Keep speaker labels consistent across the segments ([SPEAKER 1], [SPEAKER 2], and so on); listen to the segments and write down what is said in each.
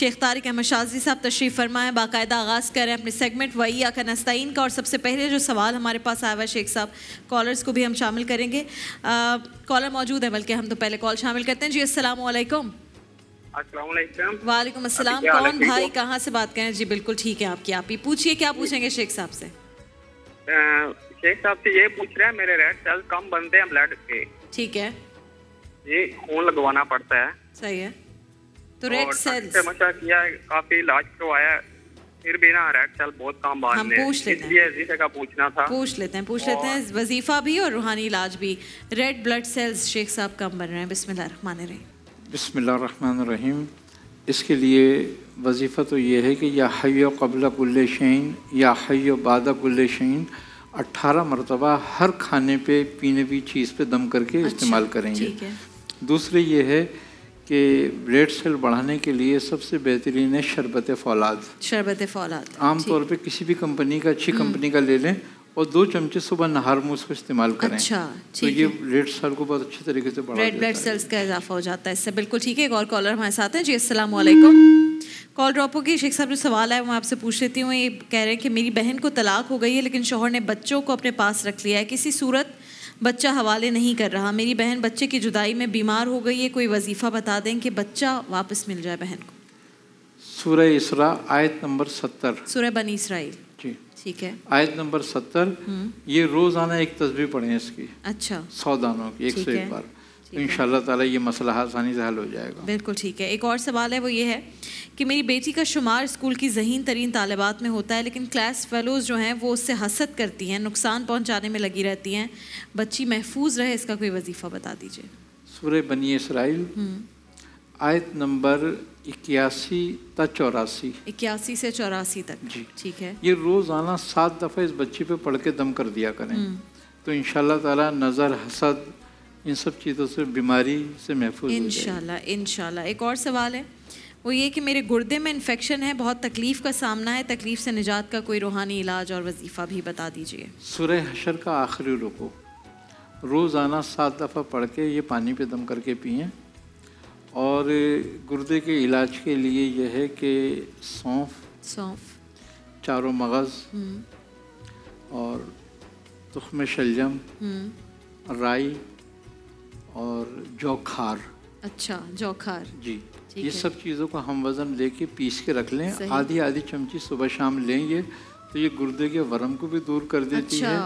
[SPEAKER 1] शेख तारिक अहमद शाज़ी साहब तशरीफ़ फरमाएं। बाकायदा आगाज़ करें अपने सेगमेंट वही आका नस्ताइन का। और सबसे पहले जो सवाल हमारे पास आया हुआ शेख साहब, कॉलर्स को भी हम शामिल करेंगे। कॉलर मौजूद है, बल्कि हम तो पहले कॉल शामिल करते हैं। जी अस्सलाम वालेकुम। वालेकुम अस्सलाम। कौन भाई, कहाँ से बात करें? जी बिल्कुल ठीक है आपकी, आप ही पूछिए, क्या पूछेंगे शेख साहब से?
[SPEAKER 2] शेख साहब से ये पूछ रहे हैं, मेरे रेड सेल्स कम बनते हैं ब्लड के।
[SPEAKER 1] ठीक है,
[SPEAKER 2] ये खून लगवाना पड़ता है।
[SPEAKER 1] सही है। तो रेड सेल्स
[SPEAKER 2] मशा किया है, काफी इलाज करवाया, फिर भी ना रेड सेल बहुत कम बन
[SPEAKER 1] हम पूछ लेते हैं,
[SPEAKER 2] वजीफे का पूछना था।
[SPEAKER 1] पूछ लेते हैं वजीफा भी और रूहानी इलाज भी। रेड ब्लड सेल्स शेख साहब कम बन रहे हैं, बिस्मिल्लाहिर्रहमानिर्रहीम।
[SPEAKER 3] बिस्मिल्लाहिर्रहमानिर्रहीम। इसके लिए वजीफ़ा तो ये है कि या हय्यो क़ब्ल कुल्ले शैइन या हय्यो बाद कुल्ले शैइन 18 मरतबा हर खाने पे पीने की चीज़ पे दम करके इस्तेमाल करेंगे। दूसरे ये है कि रेड सेल बढ़ाने के लिए सबसे बेहतरीन है शरबत फौलाद।
[SPEAKER 1] शरबत फौलाद
[SPEAKER 3] आम तौर पे किसी भी कंपनी का, अच्छी कंपनी का ले लें और 2 चमचे सुबह नहार में उसको इस्तेमाल करें।
[SPEAKER 1] अच्छा,
[SPEAKER 3] तो ये रेड सेल को बहुत अच्छी तरीके से बढ़ा देता है,
[SPEAKER 1] रेड ब्लड सेल्स का इजाफा हो जाता है इससे। बिल्कुल ठीक है। एक और कॉलर हमारे साथ हैं। जी अस्सलाम वालेकुम। कॉल ड्रॉप होगी। शेख साहब जो सवाल है वो मैं आपसे पूछ लेती हूँ। ये कह रहे हैं कि मेरी बहन को तलाक हो गई है, लेकिन शौहर ने बच्चों को अपने पास रख लिया है, किसी सूरत बच्चा हवाले नहीं कर रहा। मेरी बहन बच्चे की जुदाई में बीमार हो गई है, कोई वजीफ़ा बता दें कि बच्चा वापस मिल जाए बहन को।
[SPEAKER 3] सूरह इसरा आयत नंबर 70,
[SPEAKER 1] सूरह बनी इसराइल।
[SPEAKER 3] जी
[SPEAKER 1] ठीक है,
[SPEAKER 3] आयत नंबर 70। ये रोज़ाना एक तस्बीह पढ़ें इसकी।
[SPEAKER 1] अच्छा,
[SPEAKER 3] 100 दानों की 101 बार, तो इंशाल्लाह ताला ये मसला आसानी से हल हो जाएगा।
[SPEAKER 1] बिल्कुल ठीक है। एक और सवाल है, वो ये है कि मेरी बेटी का शुमार स्कूल की ज़हीन तरीन तालिबात में होता है, लेकिन क्लास फेलोज़ जो हैं वो उससे हसद करती हैं, नुकसान पहुंचाने में लगी रहती हैं। बच्ची महफूज रहे, इसका कोई वजीफ़ा बता दीजिए।
[SPEAKER 3] सूरह बनी इसराइल आयत नंबर 81 से 84।
[SPEAKER 1] 81 से 84 तक।
[SPEAKER 3] जी
[SPEAKER 1] ठीक है।
[SPEAKER 3] ये रोज़ाना 7 दफ़ा इस बच्ची पे पढ़ के दम कर दिया करें, तो इंशाल्लाह ताला नज़र, हसद, इन सब चीज़ों से, बीमारी से महफूज
[SPEAKER 1] इंशाल्लाह इंशाल्लाह। एक और सवाल है, वो ये कि मेरे गुर्दे में इन्फेक्शन है, बहुत तकलीफ़ का सामना है, तकलीफ़ से निजात का कोई रूहानी इलाज और वजीफ़ा भी बता दीजिए।
[SPEAKER 3] सूरह हशर का आखिरी रुकू रोज़ाना 7 दफ़ा पढ़ के ये पानी पे दम करके पिएँ। और गुर्दे के इलाज के लिए यह है कि सौंफ, चारों मगज़ और तुख्म शलजम, राई और जौखार।
[SPEAKER 1] अच्छा, जौखार
[SPEAKER 3] जी, ये सब चीज़ों को हम वज़न लेके पीस के रख लें। आधी चमची सुबह शाम लेंगे तो ये गुर्दे के वरम को भी दूर कर देती है,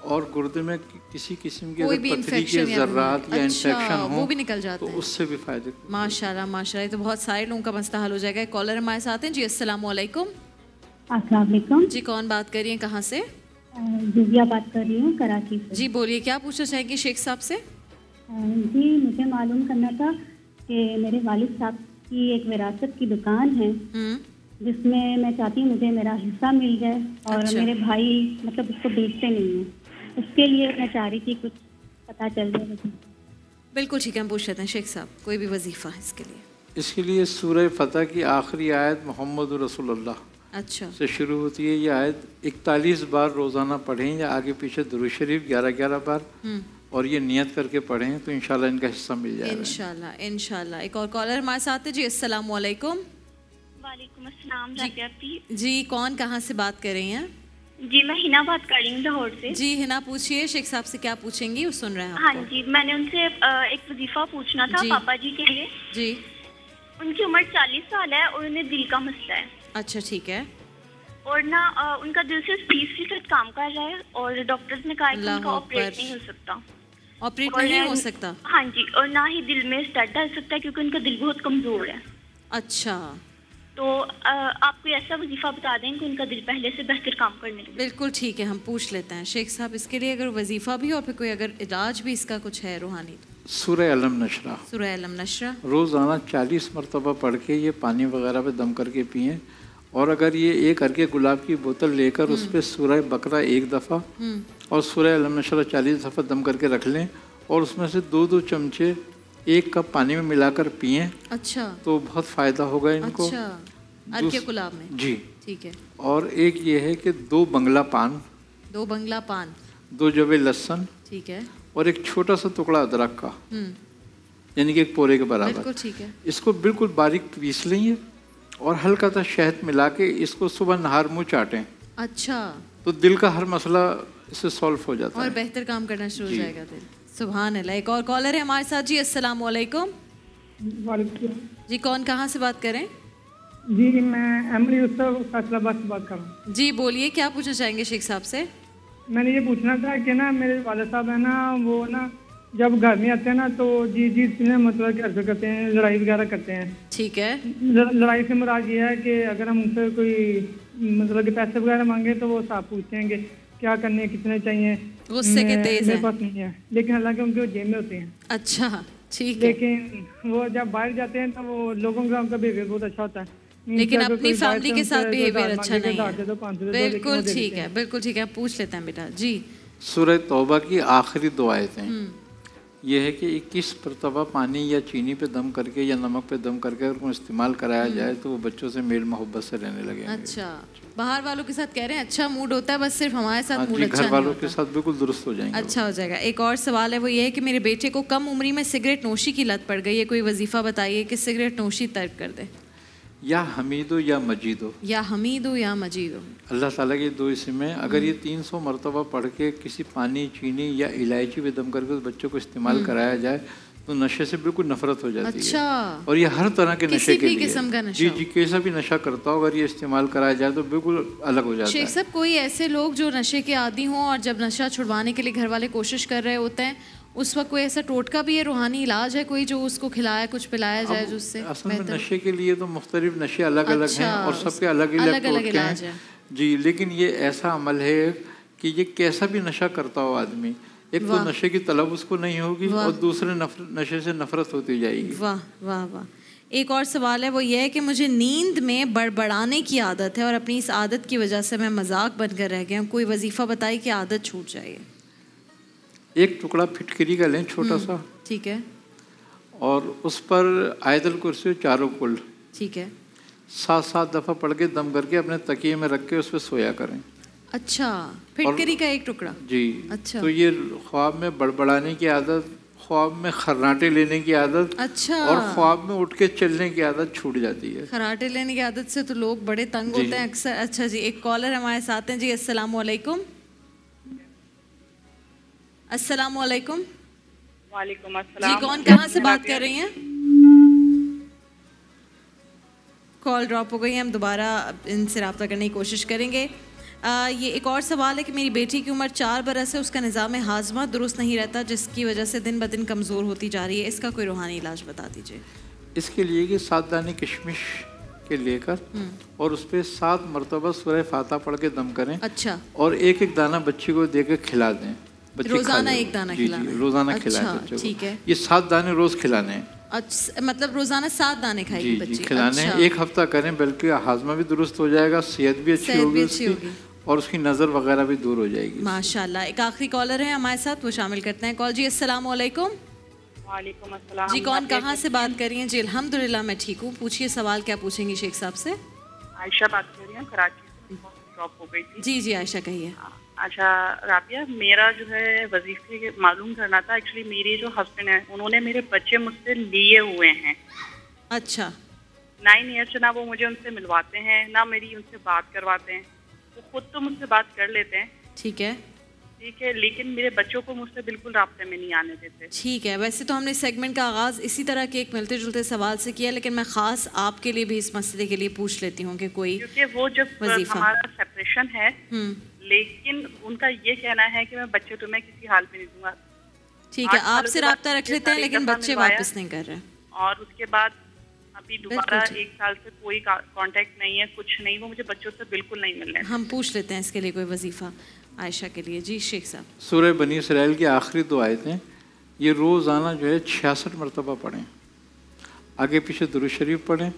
[SPEAKER 3] और गुर्दे में किसी किस्म की पथरी के ज़र्रात या इन्फेक्शन हो
[SPEAKER 1] वो भी निकल जाता
[SPEAKER 3] है, तो उससे भी फ़ायदे।
[SPEAKER 1] माशाल्लाह माशाल्लाह, तो बहुत सारे लोगों का मसला हल हो जाएगा। कॉलर हमारे साथ हैं। जी अस्सलाम वालेकुम।
[SPEAKER 4] अस्सलाम वालेकुम।
[SPEAKER 1] जी कौन बात कर रही हैं, कहाँ से?
[SPEAKER 4] जुबिया बात कर रही हूँ, कराची से।
[SPEAKER 1] जी बोलिए, क्या पूछना चाहेंगी शेख साहब से?
[SPEAKER 4] जी मुझे मालूम करना था कि मेरे वालिद साहब की एक विरासत की दुकान है, जिसमें मैं चाहती हूँ मुझे मेरा हिस्सा मिल जाए, और मेरे भाई मतलब उसको बेचते नहीं हैं, उसके लिए मैं चाह रही थी कुछ पता चल जाए।
[SPEAKER 1] बिल्कुल ठीक है, हम पूछ लेते हैं शेख साहब, कोई भी वजीफ़ा है इसके लिए?
[SPEAKER 3] इसके लिए सूरह फतह की आखिरी आयत मोहम्मद रसूलुल्लाह से शुरू होती है। ये आयत 41 बार रोज़ाना पढ़ें, या आगे पीछे दुरूद शरीफ 11-11 बार, और ये नियत करके पढ़ें तो इंशाल्लाह इनका हिस्सा मिल जाएगा।
[SPEAKER 1] इंशाल्लाह इंशाल्लाह। एक और कॉलर हमारे साथ है। जी अस्सलाम वालेकुम।
[SPEAKER 5] वालेकुम अस्सलाम।
[SPEAKER 1] जी कौन, कहाँ से बात कर रही हैं?
[SPEAKER 5] जी मैं हिना बात कर रही हूँ लाहौर से।
[SPEAKER 1] जी हिना पूछिए, शेख साहब से क्या पूछेंगी, वो सुन रहे हैं आपको।
[SPEAKER 5] हाँ जी, मैंने उनसे एक वजीफा पूछना था पापा जी के लिए।
[SPEAKER 1] जी
[SPEAKER 5] उनकी उम्र 40 साल है और उन्हें दिल का मसला है।
[SPEAKER 1] अच्छा ठीक है।
[SPEAKER 5] और ना उनका दिल से 30% काम कर रहा है, और डॉक्टर्स ने कहा है कि उनका ऑपरेट नहीं हो सकता।
[SPEAKER 1] ऑपरेट नहीं हो सकता?
[SPEAKER 5] हाँ जी, और ना ही दिल में स्टड डाल सकता है, क्योंकि उनका दिल बहुत कमजोर है।
[SPEAKER 1] अच्छा,
[SPEAKER 5] तो आप कोई ऐसा वजीफा बता दें कि उनका दिल पहले से बेहतर काम करने लगे।
[SPEAKER 1] बिल्कुल ठीक है, हम पूछ लेते हैं शेख साहब इसके लिए, अगर वजीफा भी और फिर कोई अगर इलाज भी इसका कुछ है रूहानी।
[SPEAKER 3] सूरह अलम नशरा,
[SPEAKER 1] सूरह अलम नशरा
[SPEAKER 3] रोज़ाना 40 मरतबा पढ़ के ये पानी वगैरह पे दम करके पिएँ। और अगर ये एक करके गुलाब की बोतल लेकर उस पर सूरह बकरा 1 दफ़ा और सूरह अलम नशरा 40 दफ़ा दम करके रख लें, और उसमें से 2-2 चमचे 1 कप पानी में मिलाकर पिएँ।
[SPEAKER 1] अच्छा,
[SPEAKER 3] तो बहुत फ़ायदा होगा इनको।
[SPEAKER 1] अच्छा, अर्के गुलाब में?
[SPEAKER 3] जी
[SPEAKER 1] ठीक है।
[SPEAKER 3] और एक ये है कि 2 बंगला पान,
[SPEAKER 1] 2 बंगला पान,
[SPEAKER 3] 2 जवे लहसुन,
[SPEAKER 1] ठीक है,
[SPEAKER 3] और एक छोटा सा टुकड़ा अदरक का, यानी कि 1 पोरे के बराबर।
[SPEAKER 1] बिल्कुल ठीक है।
[SPEAKER 3] इसको बिल्कुल बारीक पीस लेंगे और हल्का सा शहद मिला के इसको सुबह नहार मुँह चाटें।
[SPEAKER 1] अच्छा,
[SPEAKER 3] तो दिल का हर मसला इससे सॉल्व हो जाता है
[SPEAKER 1] और बेहतर काम करना शुरू हो जाएगा दिल। सुभान अल्लाह। एक और कॉलर है हमारे साथ जी। अस्सलाम वालेकुम। जी, कौन कहाँ से बात करें?
[SPEAKER 6] जी, मैं एमली फैसलाबाद से बात कर रहा हूँ।
[SPEAKER 1] जी बोलिए, क्या पूछना चाहेंगे शेख साहब से?
[SPEAKER 6] मैंने ये पूछना था कि ना मेरे वाले साहब है ना, वो ना जब घर में आते हैं ना तो जी मतलब कि ऐसे करते हैं, लड़ाई वगैरह करते हैं।
[SPEAKER 1] ठीक है।
[SPEAKER 6] लड़ाई से मुराद ये है कि अगर हम उनसे कोई मतलब कि पैसे वगैरह मांगे तो वो साहब पूछते हैं कि क्या करने, कितने चाहिए।
[SPEAKER 1] गुस्से के तेज
[SPEAKER 6] मेरे पास नहीं है, लेकिन हालांकि उनके जेब में होते हैं।
[SPEAKER 1] अच्छा, ठीक है।
[SPEAKER 6] लेकिन वो जब बाहर जाते हैं तो वो लोगों का उनका बिहेवियर बहुत अच्छा होता है,
[SPEAKER 1] लेकिन अपनी फैमिली के साथ बिहेवियर अच्छा नहीं है। बिल्कुल ठीक है, बिल्कुल ठीक है। पूछ लेते हैं बेटा जी।
[SPEAKER 3] सूरह तौबा की आखिरी 2 आयतें ये है कि 21 मरतबा पानी या चीनी पे दम करके या नमक पे दम करके अगर उनको इस्तेमाल कराया जाए तो वो बच्चों से मेल मोहब्बत से रहने लगेंगे।
[SPEAKER 1] अच्छा, बाहर वालों के साथ कह रहे हैं अच्छा मूड होता है, बस सिर्फ हमारे साथ मूड अच्छा
[SPEAKER 3] घर वालों के साथ बिल्कुल दुरुस्त हो जाएंगे।
[SPEAKER 1] अच्छा हो जाएगा। एक और सवाल है, वो ये है कि मेरे बेटे को कम उम्री में सिगरेट नोशी की लत पड़ गई है, कोई वजीफा बताइए कि सिगरेट नोशी तर्क कर दे।
[SPEAKER 3] या हमीदो या मजीदो,
[SPEAKER 1] या हमीदो या मजीदो,
[SPEAKER 3] अल्लाह ताला के 2 इसमें अगर ये 300 मरतबा पढ़ के किसी पानी, चीनी या इलायची पे दम करके उस बच्चों को इस्तेमाल कराया जाए तो नशे से बिल्कुल नफरत हो जाती
[SPEAKER 1] अच्छा।
[SPEAKER 3] है। और ये हर तरह के नशे के लिए,
[SPEAKER 1] किस्म का नशा
[SPEAKER 3] जी कैसा भी नशा करता हो अगर ये इस्तेमाल कराया जाए तो बिल्कुल अलग हो जाता है।
[SPEAKER 1] शेख साहब, कोई ऐसे लोग जो नशे के आदी हों और जब नशा छुड़वाने के लिए घर वाले कोशिश कर रहे होते हैं, उस वक्त कोई ऐसा टोटका भी है, रूहानी इलाज है कोई जो उसको खिलाया कुछ पिलाया जाए जिससे
[SPEAKER 3] असल में नशे के लिए तो मुख्तलिफ नशे अलग अलग हैं और सबके अलग अलग इलाज हैं जी। लेकिन ये ऐसा अमल है कि ये कैसा भी नशा करता हो आदमी, एक तो नशे की तलब उसको नहीं होगी और दूसरे नशे से नफरत होती जाएगी।
[SPEAKER 1] वाह वाह वाह। एक और सवाल है, वो ये है कि मुझे नींद में बड़बड़ाने की आदत है और अपनी इस आदत की वजह से मैं मजाक बनकर रह गया हूँ, कोई वजीफा बताए कि आदत छूट जाए।
[SPEAKER 3] एक टुकड़ा फिटकरी का लें छोटा सा,
[SPEAKER 1] ठीक है, और
[SPEAKER 3] उस पर आयतुल कुर्सी 4 कुल,
[SPEAKER 1] ठीक है,
[SPEAKER 3] 7 दफ़ा पढ़ के दम करके अपने तकिए में रख के उस पर सोया करें।
[SPEAKER 1] अच्छा, फिटकरी का एक टुकड़ा
[SPEAKER 3] जी। अच्छा, तो ये ख्वाब में बड़बड़ाने की आदत, ख्वाब में खर्राटे लेने की आदत,
[SPEAKER 1] अच्छा,
[SPEAKER 3] और ख्वाब में उठ के चलने की आदत छूट जाती है।
[SPEAKER 1] खर्राटे लेने की आदत से तो लोग बड़े तंग होते हैं अक्सर। अच्छा जी, एक कॉलर हमारे साथ हैं जी। अस्सलाम वालेकुम। अस्सलाम वालेकुम।
[SPEAKER 2] वालेकुम अस्सलाम
[SPEAKER 1] जी, कौन कहाँ से बात कर रही हैं? कॉल ड्रॉप हो गई है, हम दोबारा इनसे रब्ता करने की कोशिश करेंगे। ये एक और सवाल है कि मेरी बेटी की उम्र 4 बरस है, उसका निज़ाम हाजमा दुरुस्त नहीं रहता जिसकी वजह से दिन ब दिन कमज़ोर होती जा रही है, इसका कोई रूहानी इलाज बता दीजिए।
[SPEAKER 3] इसके लिए कि 7 दाने किशमिश के लेकर और उस पर 7 मरतबा सूरह फातिहा पढ़ के दम करें।
[SPEAKER 1] अच्छा,
[SPEAKER 3] और एक दाना बच्ची को दे के खिला दें।
[SPEAKER 1] रोजाना एक दाना खिलाना?
[SPEAKER 3] रोजाना खिलाएं बच्चे को।
[SPEAKER 1] ठीक है,
[SPEAKER 3] ये 7 दाने रोज खिलाने हैं।
[SPEAKER 1] अच्छा, मतलब रोजाना 7 दाने खाएगी बच्ची?
[SPEAKER 3] खिलाने हैं। 1 हफ्ता करें, बल्कि हाजमा भी दुरुस्त हो जाएगा, सेहत भी अच्छी होगी उसकी, और उसकी नज़र वगैरह भी दूर हो जाएगी।
[SPEAKER 1] माशाल्लाह। एक आखिरी कॉलर है हमारे साथ, वो शामिल करते हैं कॉल। जी अस्सलाम वालेकुम।
[SPEAKER 2] वालेकुम अस्सलाम।
[SPEAKER 1] जी, कौन कहाँ से बात कर रही हैं? जी अल्हम्दुलिल्लाह मैं ठीक हूँ। पूछिए सवाल, क्या पूछेंगी शेख साहब से?
[SPEAKER 2] आयशा बात कर रही हूँ, कराची से, ड्रॉप हो गई थी।
[SPEAKER 1] जी जी आयशा कहिए।
[SPEAKER 2] अच्छा राबिया, मेरा जो है वजीफे मालूम करना था। एक्चुअली मेरे जो हस्बैंड हैं उन्होंने मेरे बच्चे मुझसे लिए हुए हैं।
[SPEAKER 1] अच्छा।
[SPEAKER 2] 9 ईयर से ना वो मुझे उनसे मिलवाते हैं ना मेरी उनसे बात करवाते हैं। वो खुद तो मुझसे बात कर लेते हैं,
[SPEAKER 1] ठीक है,
[SPEAKER 2] ठीक है, लेकिन मेरे बच्चों को मुझसे बिल्कुल राब्ते में नहीं आने देते। ठीक
[SPEAKER 1] है, वैसे तो हमने सेगमेंट का आगाज़ इसी तरह के एक मिलते जुलते सवाल से किया, लेकिन मैं ख़ास आपके लिए भी इस मसले के लिए पूछ लेती हूँ कि कोई,
[SPEAKER 2] क्योंकि वो जब हमारा सेपरेशन है, लेकिन उनका ये कहना है कि मैं बच्चे तुम्हें किसी हाल पे नहीं दूंगा।
[SPEAKER 1] ठीक है, आपसे राब्ता रख लेते हैं लेकिन बच्चे वापस नहीं कर रहे।
[SPEAKER 2] और उसके बाद अभी दोबारा 1 साल से कोई कांटेक्ट नहीं है, कुछ नहीं, वो मुझे बच्चों से बिल्कुल नहीं मिल रहे।
[SPEAKER 1] हम पूछ लेते हैं इसके लिए कोई वजीफा आयशा के लिए। जी शेख साहब।
[SPEAKER 3] सूरह बनी इसराइल की आखिरी 2 आयतें ये रोज़ाना जो है 66 मरतबा पढ़ें, आगे पीछे दुरूद शरीफ पढ़ें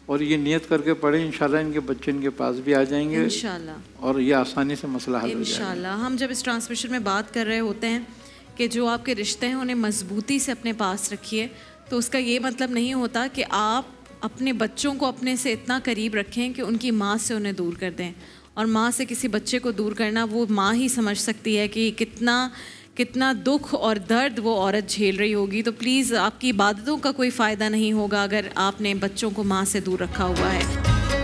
[SPEAKER 3] और ये नियत करके पढ़ें, इंशाल्लाह इनके बच्चे इनके पास भी आ जाएंगे
[SPEAKER 1] इंशाल्लाह, और
[SPEAKER 3] ये आसानी से मसला हल हो जाएगा
[SPEAKER 1] इंशाल्लाह। हम जब इस ट्रांसमिशन में बात कर रहे होते हैं कि जो आपके रिश्ते हैं उन्हें मजबूती से अपने पास रखिए, तो उसका ये मतलब नहीं होता कि आप अपने बच्चों को अपने से इतना करीब रखें कि उनकी माँ से उन्हें दूर कर दें। और माँ से किसी बच्चे को दूर करना वो माँ ही समझ सकती है कि कितना दुख और दर्द वो औरत झेल रही होगी। तो प्लीज़ आपकी इबादतों का कोई फ़ायदा नहीं होगा अगर आपने बच्चों को माँ से दूर रखा हुआ है।